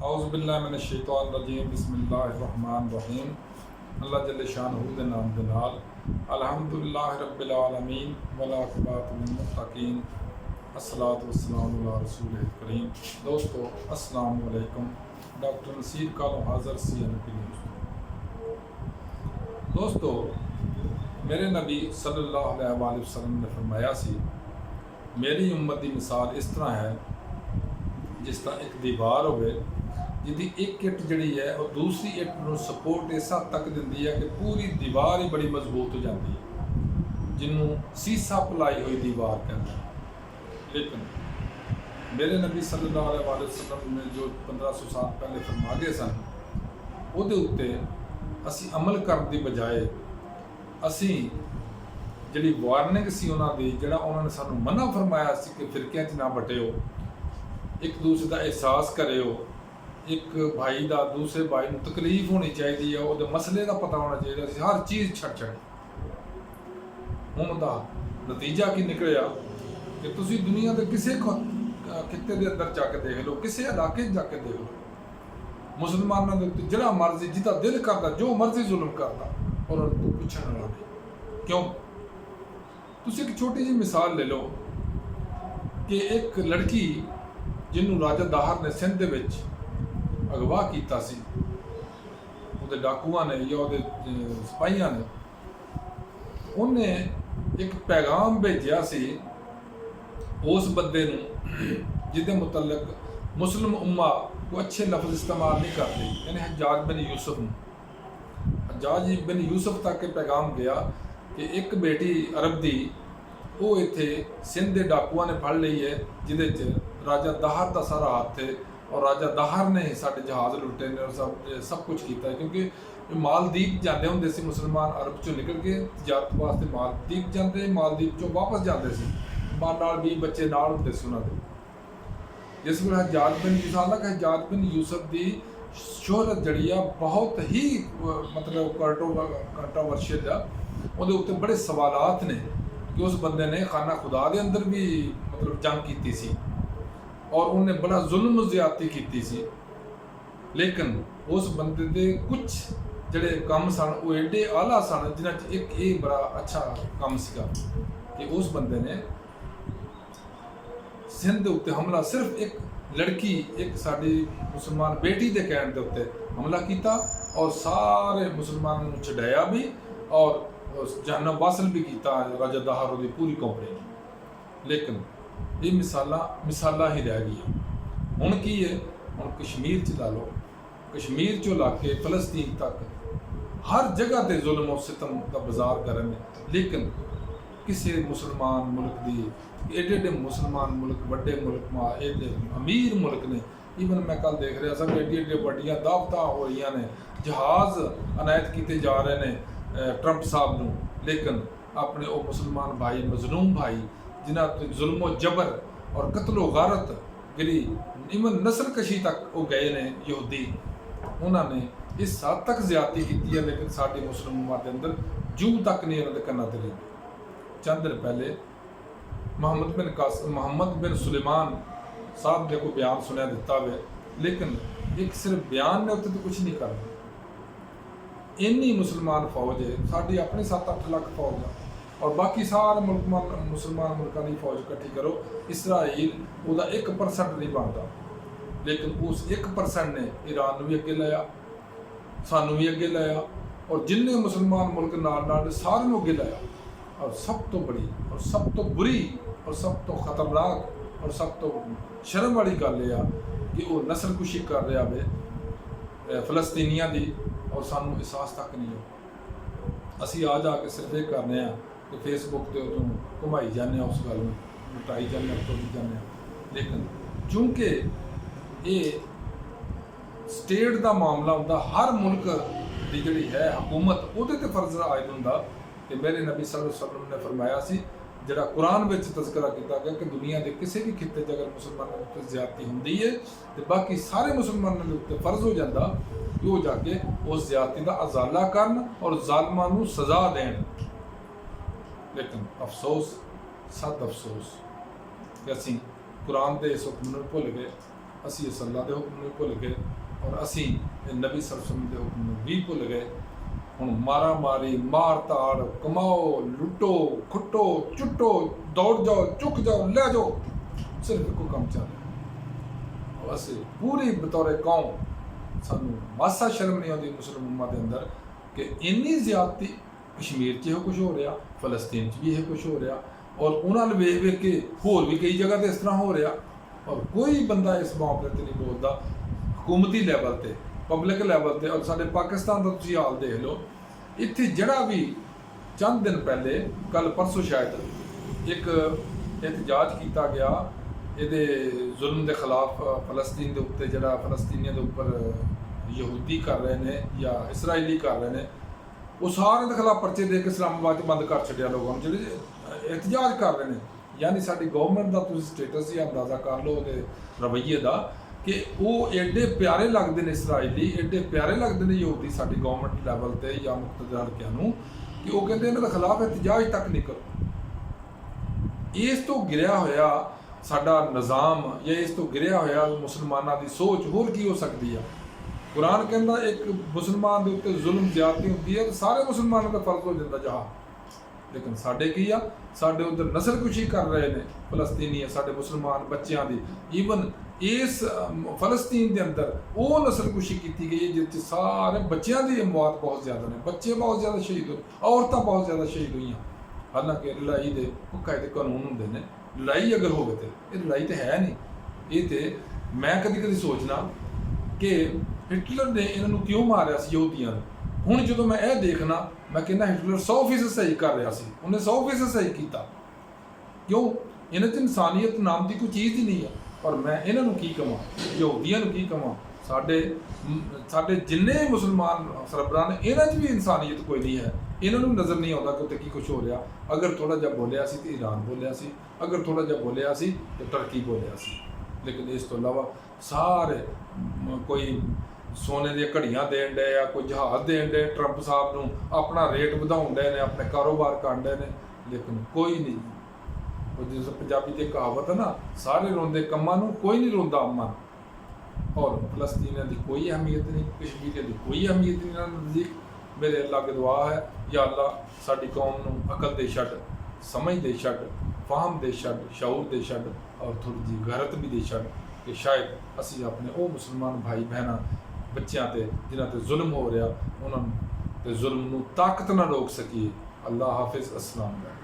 औज़ुबिल्लाहिमिनश्शैतानिर्रजीम बिस्मिल्लाहिर्रहमानिर्रहीम। अल्लाह जल्ले शानहू दे नाम दे नाल अल्हम्दुलिल्लाहि रब्बिल आलमीन वल आक़िबतु लिल मुत्तक़ीन अस्सलातु वस्सलामु अला रसूलिल करीम। दोस्तों अस्सलामु अलैकुम। डॉक्टर नसीर कालो हाज़र CNP न्यूज़। दोस्तों मेरे नबी सल्लल्लाहु अलैहि वसल्लम ने फरमाया सी मेरी उम्मत की मिसाल इस तरह है जिस तरह एक दीवार होवे जिहदी एक इट जिहड़ी है और दूसरी इट नूं सपोर्ट इस हद तक दिंदी है कि पूरी दीवार ही बड़ी मजबूत हो जाती है, जिन्हों सीसा पलाई हुई दीवार कहते हैं। लेकिन मेरे नबी सल्लल्लाहु अलैहि वसल्लम ने जो 1500 साल पहले फरमा गए सन उहदे उत्ते असी अमल करने की बजाय असी जिहड़ी वार्निंग सी उन्हां दी जिहड़ा उन्होंने सानू मना फरमाया सी कि फिरकियां च ना बटिओ, एक दूसरे का एहसास करिओ, एक भाई का दूसरे भाई को तकलीफ होनी चाहिए है, वो मसले का पता होना चाहिए, हर चीज़ छड़ छड़े। उनका नतीजा की निकलिया कि तुसी दुनिया के किसी खिते के अंदर जाके देख लो, किसी इलाके जाके देख लो, मुसलमानों के उत्ते जिहड़ा मर्जी जिदा दिल करता जो मर्जी जुल्म करता और उनको पूछने वाला नहीं। क्यों? तुसी एक छोटी जी मिसाल ले लो कि एक लड़की जिन्हों राजा दाहर ने सिंध दे विच अगवा किया सी, उहदे डाकुआं ने या उहदे सिपाहियां ने, उन्हें एक पैगाम भेजिया सी उस बंदे नूं जिहदे मुतलक मुस्लिम उम्मा को अच्छे लफ्ज़ इस्तेमाल नहीं करती, यानी हज्जाज बिन यूसुफ नूं। हज्जाज बिन यूसुफ तक पैगाम गया कि एक बेटी अरब दी वो इत्थे सिंध के डाकुआं ने फड़ ली है, जिहदे च राजा दाहर का सारा हाथ है और राजा दाहर ने साढ़े जहाज़ लुटे ने और सब कुछ किया है। क्योंकि मालदीप जाते होंगे सी मुसलमान अरब चों निकल के तजारत वास्ते मालदीप जाते, मालदीप चों वापस जाते सी, नाल 20 बच्चे नाल होंदे सी उन्हां दे। जिस वेले हज्जाज बिन यूसुफ की शोहरत जड़ी आ बहुत ही मतलब कंट्रोवर्शियल आ, उहदे उत्ते बड़े सवालात ने कि उस बंदे ने खाना खुदा के अंदर भी मतलब जंग की सी और उन्हें बड़ा जुल्म ज्यादती की सी। लेकिन उस बंदे के कुछ जड़े काम सन वो एडे आला सन, जिन्हें एक ये बड़ा अच्छा काम सीगा कि उस बंदे ने सिंध उत्ते हमला सिर्फ एक लड़की एक साड़ी मुसलमान बेटी के कहने के उत्ते हमला किया और सारे मुसलमानों को छड़ाया भी और जहन्नम वासल भी किया राजा दाहर की पूरी कंपनी। लेकिन ये मिसाला ही रह गई। हुण की है, हुण कश्मीर च ला लो, कश्मीर चो ला के फलस्तीन तक हर जगह ते जुल्म और सितम का बाजार करन। लेकिन किसी मुसलमान मुल्क की एडे एडे मुसलमान मुल्क बड़े मुल्क मां एडे अमीर मुल्क ने, ईवन मैं कल देख रहा सब एडी एडे बड़िया दावत हो रही ने, जहाज़ अनायत किए जा रहे हैं ट्रंप साहब नूं, लेकिन अपने वो मुसलमान भाई मजलूम भाई जिन्हें जुल्म जबर और कत्लो गारत गिरी इवन नस्ल कशी तक वो गए ने यहूदी, उन्होंने इस हद तक ज्यादती की है। लेकिन साड़ी मुस्लिम उम्मा के अंदर जू तक नहीं उन्होंने करना ते लगी। चंद दिन पहले मोहम्मद बिन सुलेमान साहब ने कोई बयान सुनिया दिता हुए, लेकिन एक सिर्फ बयान ने उत्ते तो कुछ नहीं करना। इन्नी मुसलमान फौज है साड़ी अपनी 7-8 लाख फौज है और बाकी सारे मुसलमान मुल्कों की फौज इकट्ठी करो, इसराइल वह 1% नहीं बनता। लेकिन उस 1% ने ईरान भी अगे लाया, सानू भी अगे लाया और जिन्ने मुसलमान मुल्क नाल सारे अगे लाया। और सब तो बड़ी और सब तो बुरी और सब तो खतरनाक और सब तो शर्म वाली गल यह कि वो नस्लकुशी कर रहा है फलस्तीनियों की और सानू एहसास तक नहीं हो। असी आ जाके सिर्फ ये करने कि फेसबुक के उतों घुमाई जाने उस गल में मिटाई जाने तोड़ी जाने। लेकिन चूंकि ये स्टेट का मामला होंदा, हर मुल्क की जिहड़ी है हुकूमत उहदे ते फर्ज आयद होंदा कि मेरे नबी सल्लल्लाहु अलैहि वसल्लम ने फरमाया सी जिहड़ा कुरान में तज़किरा किया गया कि दुनिया के किसी भी खिते अगर मुसलमानों पर ज्यादती होंदी है तो बाकी सारे मुसलमानों के उत्ते फर्ज हो जाता कि वो जाके उस ज्यादती का अजाला करन और जालिमां नूं सज़ा देन। लेकिन अफसोस सद अफसोस कि असीं कुरान के इस हुक्म नूं भुल गए ਅਸੀਂ ਇਸ ਅੱਲਾ ਦੇ ਹੁਕਮ ਨੂੰ ਭੁੱਲ ਗਏ ਔਰ ਅਸੀਂ ਇਹ ਨਬੀ ਸੱਲੱਲਾਹੁ ਅਲੈहि ਵਸੱਲਮ ਦੇ ਹੁਕਮ ਨੂੰ ਵੀ ਭੁੱਲ ਗਏ। ਹੁਣ ਮਾਰਾ ਮਾਰੀ, ਮਾਰ ਤਾੜ, ਕਮਾਓ, ਲੁੱਟੋ, ਖੁੱਟੋ, ਚੁੱਟੋ, ਦੌੜ ਜਾਓ, ਚੁੱਕ ਜਾਓ, ਲੈ ਜਾਓ, ਸਿਰਫ ਇੱਕੋ ਕੰਮ ਚੱਲ ਰਿਹਾ। ਅਸੀਂ ਪੂਰੀ ਬਤੌਰੇ ਕੌਮ ਸਾਨੂੰ ਮਾਸਾ ਸ਼ਰਮ ਨਹੀਂ ਆਉਂਦੀ ਮੁਸਲਿਮ ਉਮਾ ਦੇ ਅੰਦਰ ਕਿ ਇੰਨੀ ਜ਼ਿਆਦਤੀ ਕਸ਼ਮੀਰ 'ਚ ਇਹੋ ਕੁਝ ਹੋ ਰਿਹਾ, ਫਲਸਤੀਨ 'ਚ ਵੀ ਇਹ ਕੁਝ ਹੋ ਰਿਹਾ ਔਰ ਉਹਨਾਂ ਨੂੰ ਵੇਖ ਵੇਖ ਕੇ ਹੋਰ ਵੀ ਕਈ ਜਗ੍ਹਾ 'ਤੇ ਇਸ ਤਰ੍ਹਾਂ ਹੋ ਰਿਹਾ ਔਰ ਕੋਈ ਬੰਦਾ ਇਸ ਮਾਮਲੇ 'ਤੇ ਨਹੀਂ ਬੋਲਦਾ। ਹਕੂਮਤੀ ਲੈਵਲ 'ਤੇ, ਪਬਲਿਕ ਲੈਵਲ 'ਤੇ ਔਰ ਸਾਡੇ ਪਾਕਿਸਤਾਨ ਦਾ ਤੁਸੀਂ ਹਾਲ ਦੇਖ ਲਓ। ਇੱਥੇ ਜਿਹੜਾ ਵੀ ਚੰਦ ਦਿਨ ਪਹਿਲੇ, ਕੱਲ ਪਰਸੋਂ ਸ਼ਾਇਦ, ਇੱਕ ਇhtਜਾਜ ਕੀਤਾ ਗਿਆ ਇਹਦੇ ਜ਼ੁਲਮ ਦੇ ਖਿਲਾਫ ਫਲਸਤੀਨ ਦੇ ਉੱਤੇ, ਜਿਹੜਾ ਫਲਸਤੀਨੀਆਂ ਦੇ ਉੱਪਰ ਯਹੂਦੀ ਕਰ ਰਹੇ ਨੇ ਜਾਂ ਇਸਰਾਈਲੀ ਕਰ ਰਹੇ ਨੇ, ਉਹ ਸਾਰਿਆਂ ਦੇ ਖਿਲਾਫ ਪਰਚੇ ਦੇ ਕੇ ਇਸਲਾਮਾਬਾਦ 'ਚ ਬੰਦ ਕਰ ਛੱਡਿਆ ਲੋਕਾਂ ਨੂੰ ਜਿਹੜੇ ਇhtਜਾਜ ਕਰ ਰਹੇ ਨੇ। ਯਾਨੀ ਸਾਡੀ ਗਵਰਨਮੈਂਟ ਦਾ ਤੁਸੀਂ ਸਟੇਟਸ ਹੀ ਅੰਦਾਜ਼ਾ ਕਰ ਲਓ ਉਹਦੇ ਰਵੱਈਏ ਦਾ ਕਿ ਉਹ ਐਡੇ ਪਿਆਰੇ ਲੱਗਦੇ ਨੇ ਇਸਰਾਈਲੀ, ਐਡੇ ਪਿਆਰੇ ਲੱਗਦੇ ਨੇ ਯਹੂਦੀ ਸਾਡੀ ਗਵਰਨਮੈਂਟ ਲੈਵਲ 'ਤੇ ਜਾਂ ਮੁਖਤਦਰ ਹਲਕਿਆਂ ਨੂੰ ਕਿ ਉਹ ਕਹਿੰਦੇ ਇਹਨਾਂ ਦੇ ਖਿਲਾਫ ਇhtਜਾਜ ਤੱਕ ਨਹੀਂ ਕਰੋ। ਇਸ ਤੋਂ ਗਿਰਿਆ ਹੋਇਆ ਸਾਡਾ ਨਿਜ਼ਾਮ ਜਾਂ ਇਸ ਤੋਂ ਗਿਰਿਆ ਹੋਇਆ ਮੁਸਲਮਾਨਾਂ ਦੀ ਸੋਚ ਹੋਰ ਕੀ ਹੋ ਸਕਦੀ ਆ? ਕੁਰਾਨ ਕਹਿੰਦਾ ਇੱਕ ਮੁਸਲਮਾਨ ਦੇ ਉੱਤੇ ਜ਼ੁਲਮ ਜ਼ਿਆਦਤੀ ਹੁੰਦੀ ਹੈ ਤਾਂ ਸਾਰੇ ਮੁਸਲਮਾਨਾਂ ਦਾ ਫਰਜ਼ ਹੋ ਜਾਂਦਾ ਜਹਾਦ। ਲੇਕਿਨ ਸਾਡੇ ਕੀ ਆ, ਸਾਡੇ ਉੱਧਰ ਨਸਲਕੁਸ਼ੀ ਕਰ ਰਹੇ ਨੇ ਫਲਸਤੀਨੀ, ਸਾਡੇ ਮੁਸਲਮਾਨ ਬੱਚਿਆਂ ਦੀ। ਈਵਨ ਇਸ ਫਲਸਤੀਨ ਦੇ ਅੰਦਰ ਉਹ ਨਸਲਕੁਸ਼ੀ ਕੀਤੀ ਗਈ ਹੈ ਜਿਸ 'ਚ ਸਾਰੇ ਬੱਚਿਆਂ ਦੀ ਅਮਵਾਤ ਬਹੁਤ ਜ਼ਿਆਦਾ ਨੇ, ਬੱਚੇ ਬਹੁਤ ਜ਼ਿਆਦਾ ਸ਼ਹੀਦ ਹੋਏ, ਔਰਤਾਂ ਬਹੁਤ ਜ਼ਿਆਦਾ ਸ਼ਹੀਦ ਹੋਈਆਂ। ਹਾਲਾਂਕਿ ਲੜਾਈ ਦੇ ਕਾਇਦੇ ਕਾਨੂੰਨ ਹੁੰਦੇ ਨੇ, ਲੜਾਈ ਅਗਰ ਹੋਵੇ ਤੇ ਇਹ ਲੜਾਈ ਤਾਂ ਹੈ ਨਹੀਂ। ਇਹ ਤੇ ਮੈਂ ਕਦੀ ਸੋਚਣਾ ਕਿ ਹਿਟਲਰ ਨੇ ਇਹਨਾਂ ਨੂੰ ਕਿਉਂ ਮਾਰਿਆ ਸੀ ਯਹੂਦੀਆਂ ਨੂੰ। ਹੁਣ ਜਦੋਂ ਮੈਂ ਇਹ ਦੇਖਣਾ, ਮੈਂ ਕਹਿੰਦਾ ਹਿਟਲਰ 100% ਸਹੀ ਕਰ ਰਿਹਾ ਸੀ, ਉਹਨੇ 100% ਸਹੀ ਕੀਤਾ। ਕਿਉਂ? ਇਹਨਾਂ 'ਚ ਇਨਸਾਨੀਅਤ ਨਾਮ ਦੀ ਕੋਈ ਚੀਜ਼ ਹੀ ਨਹੀਂ ਹੈ। ਪਰ ਮੈਂ ਇਹਨਾਂ ਨੂੰ ਕੀ ਕਹਾਂ, ਯਹੂਦੀਆਂ ਨੂੰ ਕੀ ਕਹਾਂ, ਸਾਡੇ ਜਿੰਨੇ ਮੁਸਲਮਾਨ ਸਰਬਰਾਹ ਨੇ ਇਹਨਾਂ 'ਚ ਵੀ ਇਨਸਾਨੀਅਤ ਕੋਈ ਨਹੀਂ ਹੈ। ਇਹਨਾਂ ਨੂੰ ਨਜ਼ਰ ਨਹੀਂ ਆਉਂਦਾ ਕਿ ਉੱਥੇ ਕੀ ਕੁਛ ਹੋ ਰਿਹਾ। ਅਗਰ ਥੋੜ੍ਹਾ ਜਿਹਾ ਬੋਲਿਆ ਸੀ ਤਾਂ ਈਰਾਨ ਬੋਲਿਆ ਸੀ, ਅਗਰ ਥੋੜ੍ਹਾ ਜਿਹਾ ਬੋਲਿਆ ਸੀ ਤਾਂ ਟਰਕੀ ਬੋਲਿਆ ਸੀ। ਲੇਕਿਨ ਇਸ ਤੋਂ ਇਲਾਵਾ ਸਾਰੇ ਕੋਈ ਸੋਨੇ ਦੀਆਂ ਘੜੀਆਂ ਦੇਣ ਡੇ ਆ, ਕੋਈ ਜਹਾਜ਼ ਦੇਣ ਡੇ ਟਰੰਪ ਸਾਹਿਬ ਨੂੰ, ਆਪਣਾ ਰੇਟ ਵਧਾਉਣ ਡੇ ਨੇ, ਆਪਣੇ ਕਾਰੋਬਾਰ ਕਰਨ ਡੇ ਨੇ, ਲੇਕਿਨ ਕੋਈ ਨਹੀਂ। ਉਹ ਜਿਸ ਪੰਜਾਬੀ ਦੀ ਕਹਾਵਤ ਹੈ ਨਾ, ਸਾਰੇ ਰੋਂਦੇ ਕੰਮਾਂ ਨੂੰ, ਕੋਈ ਨਹੀਂ ਰੋਂਦਾ ਅੰਮਾਂ ਨੂੰ। ਔਰ ਫਲਸਤੀਨੀਆਂ ਦੀ ਕੋਈ ਅਹਿਮੀਅਤ ਨਹੀਂ, ਕਸ਼ਮੀਰੀਆਂ ਦੀ ਕੋਈ ਅਹਿਮੀਅਤ ਨਹੀਂ ਇਹਨਾਂ ਨਜ਼ਦੀਕ। ਮੇਰੇ ਅੱਲਾ ਅੱਗੇ ਦੁਆ ਹੈ, ਯਾ ਅੱਲਾ ਸਾਡੀ ਕੌਮ ਨੂੰ ਅਕਲ ਦੇ ਛੱਡ, ਸਮਝ ਦੇ ਛੱਡ, ਫਾਹਮ ਦੇ ਛੱਡ, ਸ਼ਊਰ ਦੇ ਛੱਡ ਔਰ ਥੋੜ੍ਹੀ ਜਿਹੀ ਗੈਰਤ ਵੀ ਦੇ ਛੱਡ ਕਿ ਸ਼ਾਇਦ ਅਸੀਂ ਆਪਣੇ ਉਹ ਮੁਸਲਮਾਨ ਭਾਈ ਬਹਿਨਾਂ ਬੱਚਿਆਂ 'ਤੇ ਜਿਨ੍ਹਾਂ 'ਤੇ ਜ਼ੁਲਮ ਹੋ ਰਿਹਾ, ਉਹਨਾਂ ਨੂੰ ਤੇ ਜ਼ੁਲਮ ਨੂੰ ਤਾਕਤ ਨਾਲ ਰੋਕ ਸਕੀਏ। ਅੱਲਾ ਹਾਫਿਜ਼। ਅਸਲਾਮ ਅਲੈਕੁਮ।